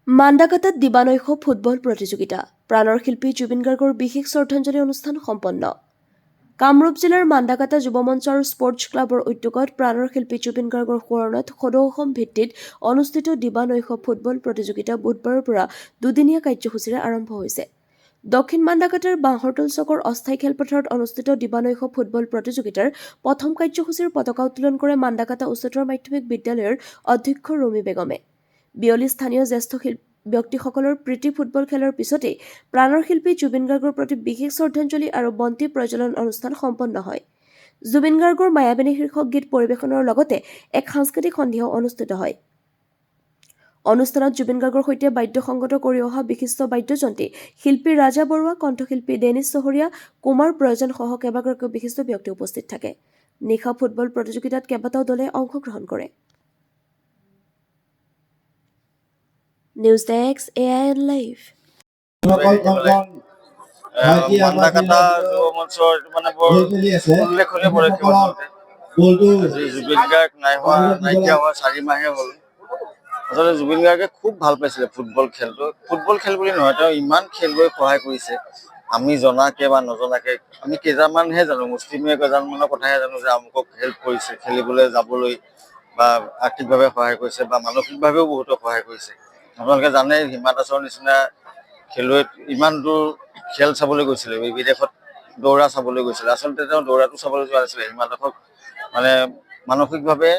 মাণ্ডাকাটাত দিবানৈশ football প্ৰতিযোগিতা প্ৰাণৰ শিল্পী জুবিন গাৰ্গৰ বিশেষ শ্ৰদ্ধাঞ্জলি অনুষ্ঠান সম্পন্ন। কামৰূপ জিলাৰ মাণ্ডাকাটা যুৱ মঞ্চ আৰু স্পৰ্টছ ক্লাবৰ উদ্যোগত প্ৰাণৰ শিল্পী জুবিন গাৰ্গৰ সোঁৱৰণত সদৌ অসম ভিত্তিত অনুষ্ঠিত দিবানৈশ ফুটবল প্ৰতিযোগিতা বুধবাৰৰ পৰা দুদিনীয়া কাৰ্যসূচীৰে আৰম্ভ হৈছে। দক্ষিণ মাণ্ডাকাটাৰ বাঁহৰতল চকৰ অস্থায়ী খেলপথাৰত অনুষ্ঠিত দিবানৈশ ফুটবল প্ৰতিযোগিতাৰ প্ৰথম কাৰ্যসূচীৰ পতাকা উত্তোলন কৰে মাণ্ডাকাটা উচ্চতৰ মাধ্যমিক বিদ্যালয়ৰ অধ্যক্ষ ৰুমি বেগমে। বিয়লি স্থানীয় জ্যেষ্ঠ ব্যক্তিসকলৰ প্ৰীতি ফুটবল খেলৰ পিছতেই প্ৰাণৰ শিল্পী জুবিন গাৰ্গৰ প্ৰতি বিশেষ শ্ৰদ্ধাঞ্জলি আৰু বন্তি প্ৰজ্বলন অনুষ্ঠান সম্পন্ন হয়। জুবিন গাৰ্গৰ মায়াবিনী শীৰ্ষক গীত পৰিৱেশনৰ লগতে এক সাংস্কৃতিক সন্ধিয়াও অনুষ্ঠিত হয়। অনুষ্ঠানত জুবিন গাৰ্গৰ সৈতে বাদ্যসংগত কৰি অহা বিশিষ্ট বাদ্যযন্ত্ৰী শিল্পী ৰাজা বৰুৱা, কণ্ঠশিল্পী ডেনিছ চহৰীয়া, কুমাৰ প্ৰয়োজন সহ কেইবাগৰাকীও বিশিষ্ট ব্যক্তি উপস্থিত থাকে। নিশা ফুটবল প্ৰতিযোগিতাত কেইবাটাও দলে অংশগ্ৰহণ কৰে। News desk AIN live. Mandakata যুৱ মঞ্চৰ মানে বৰ উল্লেখনীয় পদক্ষেপ আচলতে। জুবিন গাৰ্গ নাইকিয়া হোৱা 4 মাহে হ'ল। আচলতে জুবিন গাৰ্গে খুব ভাল পাইছিলে ফুটবল খেলটো। ফুটবল খেল বুলি নহয়, তেওঁ ইমান খেলুৱৈ সহায় কৰিছে। আমি জনাকে বা নজনাকে আমি কেইজনমানহে জানো, মুষ্টিমেয় কেইজনমানৰ কথাহে জানো যে আমুকক হেল্প কৰিছে, খেলিবলৈ যাবলৈ বা আৰ্থিকভাৱে সহায় কৰিছে বা মানসিকভাৱেও বহুতো সহায় কৰিছে। আপোনালোকে জানে হিমা দাসৰ নিচিনা খেলুৱৈ ইমান দূৰ খেল চাবলৈ গৈছিলে, বিদেশত দৌৰা চাবলৈ গৈছিলে। আচলতে তেওঁ দৌৰাটো চাবলৈ যোৱা নাছিলে, হিমা দাসক মানে মানসিকভাৱে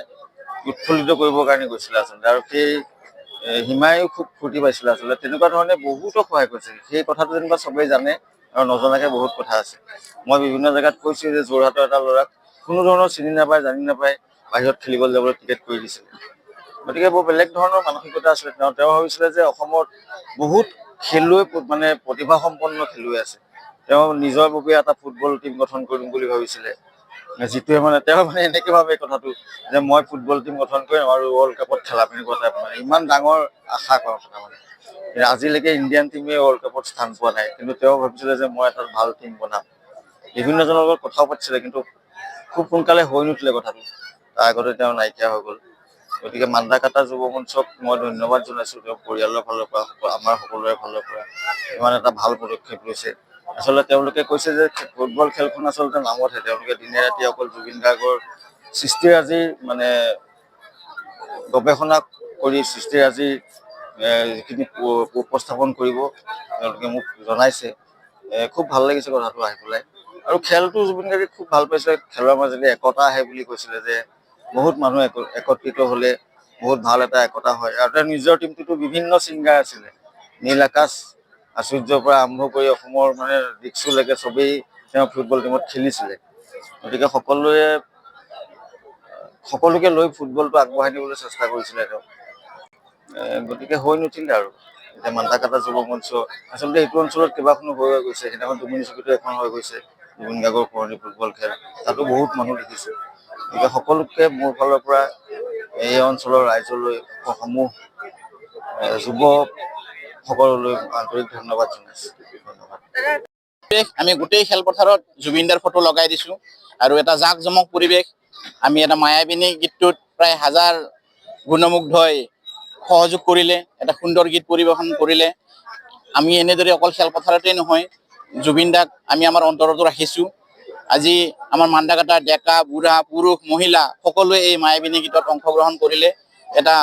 উৎফুল্লিত কৰিবৰ কাৰণে গৈছিলে আচলতে। আৰু সেই হিমায়ো খুব ফূৰ্তি পাইছিলে আচলতে। তেনেকুৱা ধৰণে বহুতো সহায় কৰিছিল। সেই কথাটো যেনিবা চবেই জানে আৰু নজনাকে বহুত কথা আছে। মই বিভিন্ন জেগাত কৈছোঁ যে যোৰহাটৰ এটা ল'ৰাক কোনো ধৰণৰ চিনি নাপায়, জানি নাপায়, বাহিৰত খেলিবলৈ যাবলৈ টিকেট কৰি দিছিলে। গতিকে বৰ বেলেগ ধৰণৰ মানসিকতা আছিলে। তেওঁ ভাবিছিলে যে অসমত বহুত খেলুৱৈ মানে প্ৰতিভাসম্পন্ন খেলুৱৈ আছে। তেওঁ নিজৰ বাবে এটা ফুটবল টীম গঠন কৰিম বুলি ভাবিছিলে, যিটোৱে মানে তেওঁ মানে এনেকৈ ভাবে কথাটো যে মই ফুটবল টীম গঠন কৰিম আৰু ৱৰ্ল্ড কাপত খেলাম, এনেকুৱা টাইপ মানে ইমান ডাঙৰ আশা কৰা কথা মানে। আজিলৈকে ইণ্ডিয়ান টীমে ৱৰ্ল্ড কাপত স্থান পোৱা নাই, কিন্তু তেওঁ ভাবিছিলে যে মই এটা ভাল টীম বনাম। বিভিন্নজনৰ লগত কথাও পাতিছিলে, কিন্তু খুব সোনকালে হৈ নুঠিলে কথাটো। তাৰ আগতে তেওঁ নাইকিয়া হৈ গ'ল। গতিকে মাণ্ডাকাটা যুৱ মঞ্চক মই ধন্যবাদ জনাইছোঁ, তেওঁ পৰিয়ালৰ ফালৰ পৰা, আমাৰ সকলোৰে ফালৰ পৰা ইমান এটা ভাল পদক্ষেপ লৈছে। আচলতে তেওঁলোকে কৈছে যে ফুটবল খেলখন আচলতে নামতহে, তেওঁলোকে দিনে ৰাতি অকল জুবিন গাৰ্গৰ সৃষ্টিৰাজিৰ মানে গৱেষণা কৰি সৃষ্টিৰাজিৰ যিখিনি উপস্থাপন কৰিব তেওঁলোকে মোক জনাইছে। খুব ভাল লাগিছে কথাটো আহি পেলাই। আৰু খেলটো জুবিন গাৰ্গে খুব ভাল পাইছিলে। খেলৰ মাজেদি একতা আহে বুলি কৈছিলে যে বহুত মানুহ একত্ৰিত হ'লে বহুত ভাল এটা একতা হয়। আৰু তেওঁৰ নিজৰ টীমটোতো বিভিন্ন ছিংগাৰ আছিলে, নীল আকাশ আচুৰ্যৰ পৰা আৰম্ভ কৰি অসমৰ মানে দিকচুলৈকে চবেই তেওঁ ফুটবল টীমত খেলিছিলে। গতিকে সকলোকে লৈ ফুটবলটো আগবঢ়াই নিবলৈ চেষ্টা কৰিছিলে তেওঁ। গতিকে হৈ নুঠিলে আৰু। এতিয়া মাণ্ডাকাটা যুৱ মঞ্চ আচলতে এইটো অঞ্চলত কেইবাখনো হৈ গৈছে। সেইদিনাখন দুমুনিচুকীতো এখন হৈ গৈছে, জুবিন গাৰ্গৰ পুৰণি ফুটবল খেল, তাতো বহুত মানুহ দেখিছে। গতিকে সকলোকে মোৰ ফালৰ পৰা এই অঞ্চলৰ ৰাইজলৈ, সমূহ যুৱসকললৈ আন্তৰিক ধন্যবাদ জনাইছোঁ। ধন্যবাদ। আমি গোটেই খেলপথাৰত জুবিনদাৰ ফটো লগাই দিছোঁ আৰু এটা জাক-জমক পৰিৱেশ। আমি এটা মায়াবিনী গীতটোত প্ৰায় 1000 গুণমুগ্ধই সহযোগ কৰিলে, এটা সুন্দৰ গীত পৰিৱেশন কৰিলে। আমি এনেদৰে অকল খেলপথাৰতেই নহয়, জুবিনদাক আমি আমাৰ অন্তৰতো ৰাখিছোঁ। আজি আমাৰ মাণ্ডাকাটাৰ ডেকা, বুঢ়া, পুৰুষ, মহিলা সকলোৱে এই মায়াবিনী গীতত অংশগ্ৰহণ কৰিলে। এটা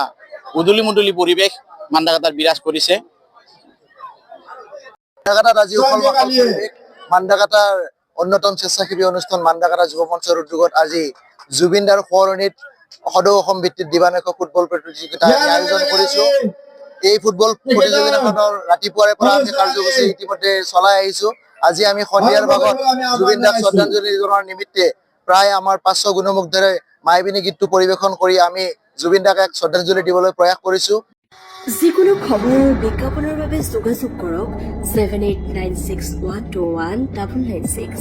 উদুলি মুদুলি পৰিৱেশ মাণ্ডাকাটাত বিৰাজ কৰিছে। মাণ্ডাকাটাত আজি মাণ্ডাকাটাৰ অন্যতম স্বেচ্ছাসেৱী অনুষ্ঠান মাণ্ডাকাটা যুৱ মঞ্চৰ উদ্যোগত আজি জুবিনদাৰ সোঁৱৰণিত সদৌ অসম ভিত্তিত দিবানৈশ ফুটবল প্ৰতিযোগিতা আয়োজন কৰিছোঁ। এই ফুটবল প্ৰতিযোগিতাখনৰ ৰাতিপুৱাৰে পৰা আমি কাৰ্যসূচী ইতিমধ্যে চলাই আহিছোঁ। আজি আমি সন্ধিয়াৰ ভাগত জুবিনদাক শ্ৰদ্ধাঞ্জলি জনোৱাৰ নিমিত্তে প্ৰায় আমাৰ 500 গুণমুগ্ধৰে মায়াবিনী গীতটো পৰিৱেশন কৰি আমি জুবিনদাক এক শ্ৰদ্ধাঞ্জলি দিবলৈ প্ৰয়াস কৰিছোঁ। যিকোনো খবৰ আৰু বিজ্ঞাপনৰ বাবে যোগাযোগ কৰক 7896121996।